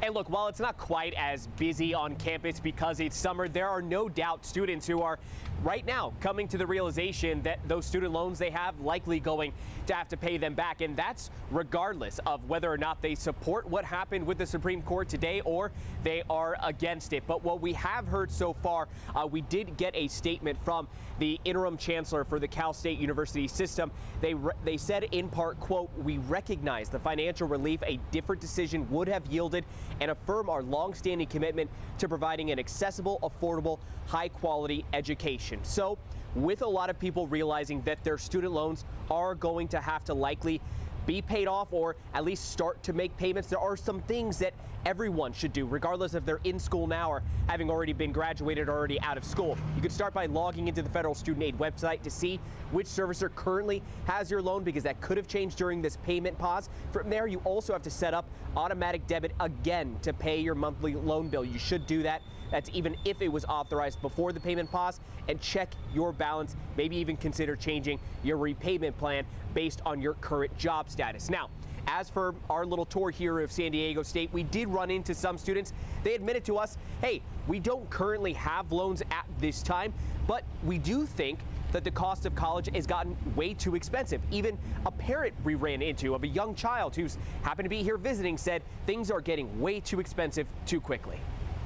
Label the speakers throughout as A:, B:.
A: And look, while it's not quite as busy on campus because it's summer, there are no doubt students who are right now coming to the realization that those student loans they have likely going to have to pay them back. And that's regardless of whether or not they support what happened with the Supreme Court today or they are against it. But what we have heard so far, we did get a statement from the interim chancellor for the Cal State University system. They said in part, quote, "We recognize the financial relief a different decision would have yielded and affirm our longstanding commitment to providing an accessible, affordable, high-quality education." So, with a lot of people realizing that their student loans are going to have to likely be paid off or at least start to make payments, there are some things that everyone should do, regardless if they're in school now or having already been graduated or already out of school. You could start by logging into the federal student aid website to see which servicer currently has your loan, because that could have changed during this payment pause. From there, you also have to set up automatic debit again to pay your monthly loan bill. You should do that. That's even if it was authorized before the payment pause, and check your balance. Maybe even consider changing your repayment plan based on your current job status. Now, as for our little tour here of San Diego State, we did run into some students. They admitted to us, hey, we don't currently have loans at this time, but we do think that the cost of college has gotten way too expensive. Even a parent we ran into of a young child who's happened to be here visiting said things are getting way too expensive too quickly.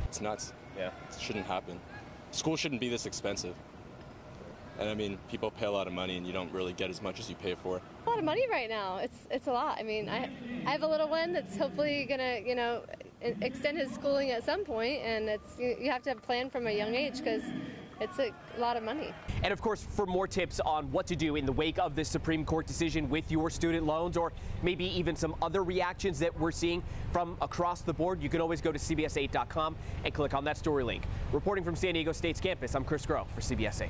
B: It's nuts. Yeah, it shouldn't happen. School shouldn't be this expensive. And I mean, people pay a lot of money and you don't really get as much as you pay for.
C: A lot of money right now. It's a lot. I mean, I have a little one that's hopefully gonna, extend his schooling at some point, and you have to have a plan from a young age because it's a lot of money.
A: And of course, for more tips on what to do in the wake of this Supreme Court decision with your student loans, or maybe even some other reactions that we're seeing from across the board, you can always go to CBS8.com and click on that story link. Reporting from San Diego State's campus, I'm Chris Groh for CBS 8.